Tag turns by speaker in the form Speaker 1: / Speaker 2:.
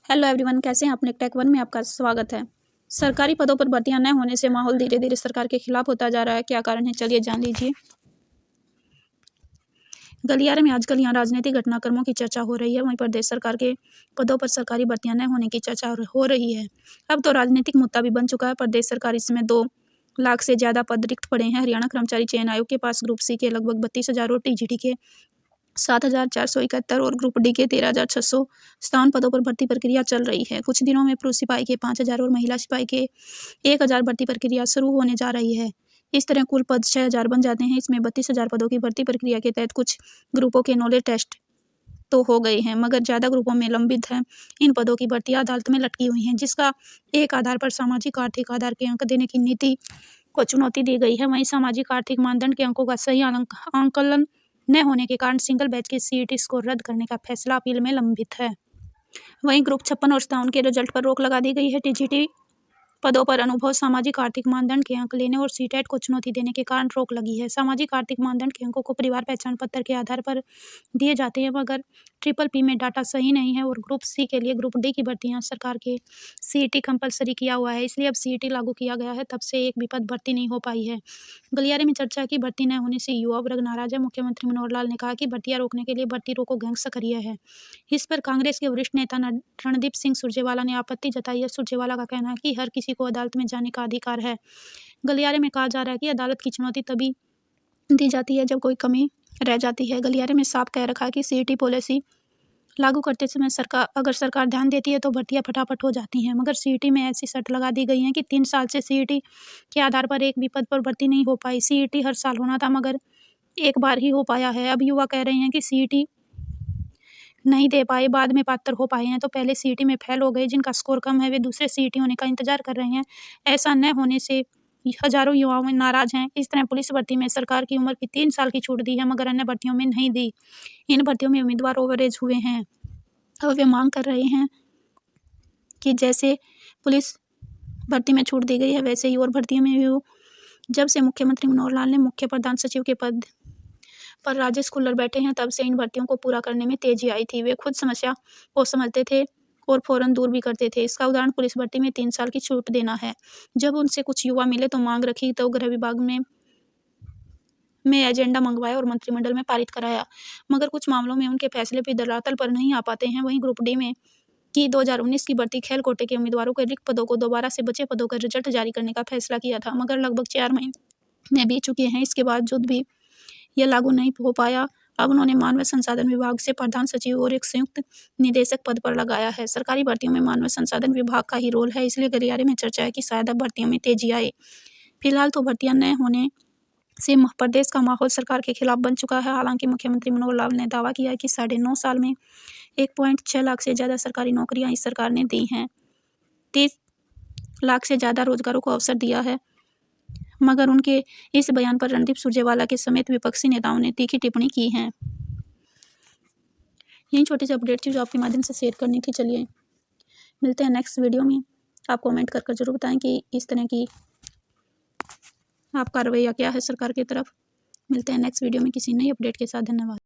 Speaker 1: Hello everyone, कैसे हैं अपने टेक वन में आपका स्वागत है। सरकारी पदों पर भर्तियां न होने से माहौल धीरे धीरे सरकार के खिलाफ होता जा रहा है। क्या कारण है, चलिए जान लीजिए। गलियारे में आजकल यहाँ राजनीतिक घटनाक्रमों की चर्चा हो रही है। वहीं प्रदेश सरकार के पदों पर सरकारी भर्तियां न होने की चर्चा हो रही है। अब तो राजनीतिक मुद्दा भी बन चुका है। प्रदेश सरकार इसमें 2 लाख से ज़्यादा पद रिक्त पड़े हैं। हरियाणा कर्मचारी चयन आयोग के पास ग्रुप सी के लगभग 32,000 और टीजीटी के 7,471 और ग्रुप डी के 13,657 पदों पर भर्ती प्रक्रिया चल रही है। कुछ दिनों में पुरुष सिपाही के 5,000 और महिला सिपाही के 1,000 भर्ती प्रक्रिया शुरू होने जा रही है। इस तरह कुल पद 6,000 बन जाते हैं। इसमें 32,000 पदों की भर्ती प्रक्रिया के तहत कुछ ग्रुपों के नॉलेज टेस्ट तो हो गए हैं, मगर ज़्यादा ग्रुपों में लंबित हैं। इन पदों की भर्तियां अदालत में लटकी हुई हैं, जिसका एक आधार पर सामाजिक आर्थिक आधार के अंक देने की नीति को चुनौती दी गई है। वहीं सामाजिक आर्थिक मानदंड के अंकों का सही आंकलन न होने के कारण सिंगल बैच के सीईटी स्कोर रद्द करने का फैसला अपील में लंबित है। वहीं ग्रुप 56 और 57 के रिजल्ट पर रोक लगा दी गई है। टीजीटी पदों पर अनुभव, सामाजिक आर्थिक मानदंड के अंक लेने और सीटेट को चुनौती देने के कारण रोक लगी है। सामाजिक आर्थिक मानदंड के अंकों को परिवार पहचान पत्र के आधार पर दिए जाते हैं, मगर ट्रिपल पी में डाटा सही नहीं है। और ग्रुप सी के लिए ग्रुप डी की भर्तियां सरकार के सीईटी कंपलसरी किया हुआ है, इसलिए अब सीईटी लागू किया गया है। तब से एक भी पद भर्ती नहीं हो पाई है। गलियारे में चर्चा की भर्ती न होने से युवा वर्ग नाराज है। मुख्यमंत्री मनोहर लाल ने कहा कि भर्तियां रोकने के लिए भर्ती रोको गैंग सक्रिय है। इस पर कांग्रेस के वरिष्ठ नेता रणदीप सिंह सुरजेवाला ने आपत्ति जताई है। सुरजेवाला का कहना है कि हर किसी को अदालत में जाने का अधिकार है। गलियारे में कहा जा रहा है कि अदालत की चुनौती तभी दी जाती है जब कोई कमी रह जाती है। गलियारे में साफ कह रखा है कि सीईटी पॉलिसी लागू करते समय अगर सरकार ध्यान देती है तो भर्तियां फटाफट हो जाती हैं, मगर सीईटी में ऐसी शर्त लगा दी गई है कि 3 साल से सीईटी के आधार पर एक भी पद पर भर्ती नहीं हो पाई। सीईटी हर साल होना था, मगर एक बार ही हो पाया है। अब युवा कह रहे हैं कि सीईटी नहीं दे पाए, बाद में पात्र हो पाए हैं तो पहले सीईटी में फेल हो गए। जिनका स्कोर कम है वे दूसरे सीईटी होने का इंतजार कर रहे हैं। ऐसा न होने से हजारों युवाओं में नाराज हैं। इस तरह पुलिस भर्ती में सरकार की उम्र की 3 साल की छूट दी है, मगर अन्य भर्तियों में नहीं दी। इन भर्तियों में उम्मीदवार ओवरेज हुए हैं। अब वे मांग कर रहे हैं कि जैसे पुलिस भर्ती में छूट दी गई है, वैसे ही और भर्तियों में भी हो। जब से मुख्यमंत्री मनोहर लाल ने मुख्य प्रधान सचिव के पद पर राजेश खुल्लर बैठे हैं, तब से इन भर्तियों को पूरा करने में तेजी आई थी। वे खुद समस्या को समझते थे और फौरन दूर भी करते थे। इसका उदाहरण पुलिस भर्ती में 3 साल की छूट देना है। जब उनसे कुछ युवा मिले तो मांग रखी, तो गृह विभाग में एजेंडा मंगवाया और मंत्रिमंडल में पारित कराया, मगर कुछ मामलों में उनके फैसले भी धरातल पर नहीं आ पाते हैं। वहीं ग्रुप डी में की 2019 की भर्ती खेल कोटे के उम्मीदवारों के रिक्त पदों को दोबारा से बचे पदों का रिजल्ट जारी करने का फैसला किया था, मगर लगभग 4 महीने बीत चुके हैं। इसके बावजूद भी यह लागू नहीं हो पाया। अब उन्होंने मानव संसाधन विभाग से प्रधान सचिव और एक संयुक्त निदेशक पद पर लगाया है। सरकारी भर्तियों में मानव संसाधन विभाग का ही रोल है, इसलिए गलियारे में चर्चा है कि शायद अब भर्तियों में तेजी आए। फिलहाल तो भर्तियां न होने से प्रदेश का माहौल सरकार के खिलाफ बन चुका है। हालांकि मुख्यमंत्री मनोहर लाल ने दावा किया है कि 9.5 साल में 1.6 लाख से ज़्यादा सरकारी नौकरियां इस सरकार ने दी हैं। 30 लाख से ज़्यादा रोजगारों को अवसर दिया है, मगर उनके इस बयान पर रणदीप सुरजेवाला के समेत विपक्षी नेताओं ने तीखी टिप्पणी की है। यही छोटी सी अपडेट थी जो आपके माध्यम से शेयर करनी थी। चलिए मिलते हैं नेक्स्ट वीडियो में। आप कमेंट कर जरूर बताएं कि इस तरह की आपका रवैया क्या है सरकार की तरफ। मिलते हैं नेक्स्ट वीडियो में किसी नई अपडेट के साथ। धन्यवाद।